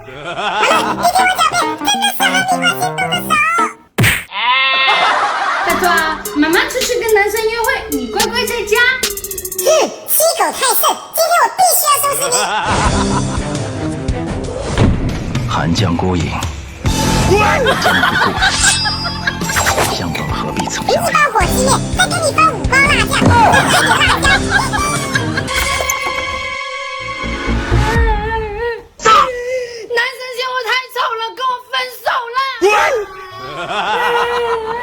你听我狡辩，真的是和地瓜心动的手。大壮，妈妈出去跟男生约会，你乖乖在家。哼，欺狗太甚，今天我必须要收拾你。寒江孤影，江湖故事，相逢何必曾相识。一包火鸡面，再给你放5包辣酱，再来点辣椒。男生嫌我太丑了，跟我分手啦！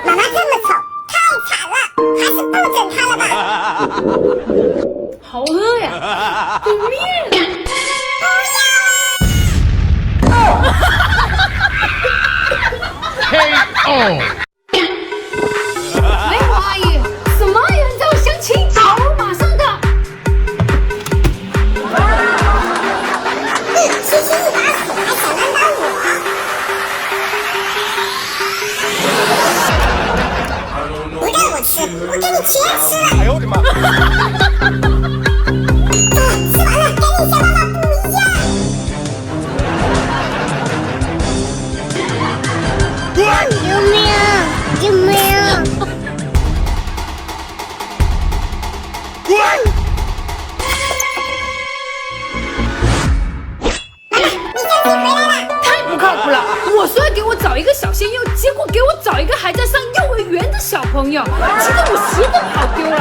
妈妈这么丑，太惨了，还是不整她了吧。好饿呀，对面。KO。喂，王阿姨，什么有人找我相亲？好，马上到。区区一把火还想难倒我？不让我吃，我给你全吃了。哎呦我的妈！吃完了，给你小爸爸补一下。救命！救命！太不靠谱了！我说要给我找一个小鲜肉，结果给我找一个还在上幼儿园的小朋友，气得我鞋都跑丢了。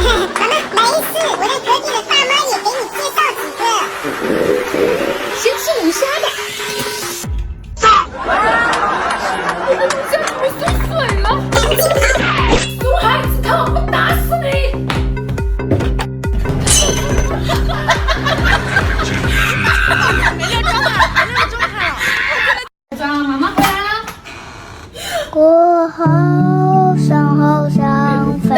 妈妈，没事，我在隔壁的大妈也给你介绍几个。先吃龙虾吧。我的龙虾怎么缩水了？熊孩子，看我不打死你！大壮，妈妈回来了。过后山后相飞，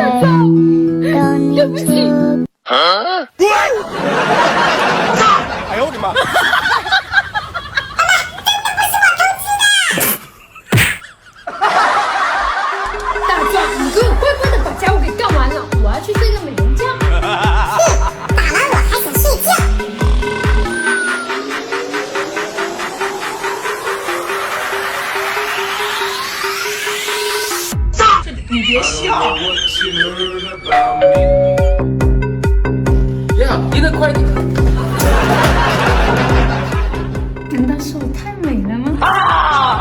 等你出。哎呦我的妈！大壮，你给我乖乖的把家务给干完了，我要去睡个美容觉。打完我还想睡觉。你别笑。呀，你的快递。难道是我太美了吗？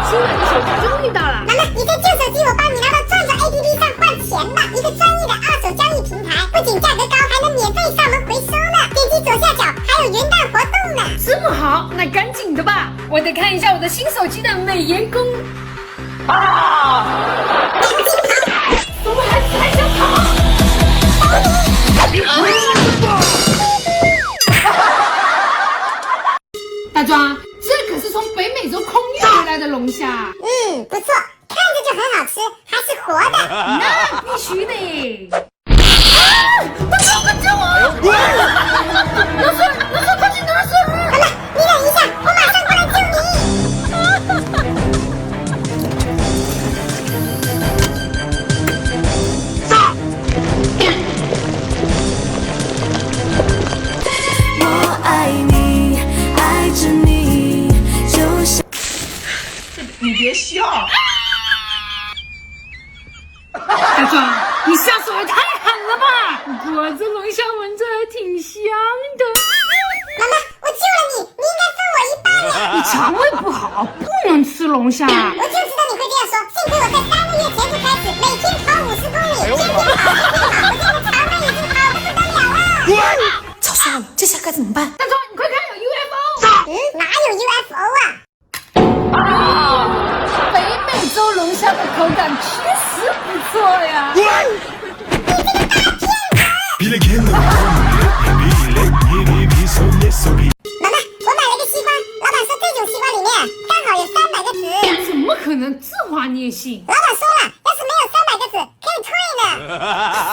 新买的手机终于到了。妈妈，你这旧手机我帮你拿到转转 APP 上换钱吧，一个专业的二手交易平台，不仅价格高，还能免费上门回收呢。点击左下角还有元旦活动呢。这么好，那赶紧的吧，我得看一下我的新手机的美颜功。怎么还想跑？大壮，这可是从北美洲空运回来的龙虾，不错，看着就很好吃，还是活的。那必须的。大壮，快救我！拿水，快去拿水！妈妈，你忍一下，我马上过来救你。我爱你，爱着你，就像。你别笑。大壮，你下手也太狠了吧！不过这龙虾闻着还挺香的。妈妈，我救了你，你应该分我一半呀。你肠胃不好，不能吃龙虾。我就知道你会这样说，幸亏我在3个月前就开始每天跑50公里，天天跑，我现在肠胃已经好得不得了了。吵死了，这下该怎么办？大壮，你快看，有 UFO！哪有 UFO 啊？北美洲龙虾的口感确实不错呀。妈妈，我买了个西瓜，老板说这种西瓜里面刚好有300个籽。怎么可能自花孽性？老板说了，要是没有300个籽，可以退呢。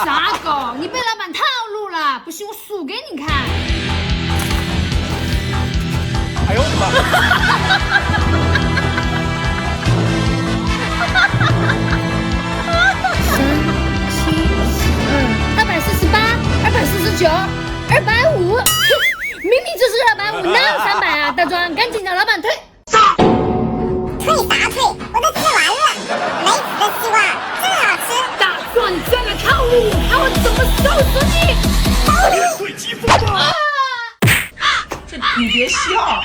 傻狗，你被老板套路了！不信我数给你看。哎呦我的妈！248、249、250，明明就是别笑。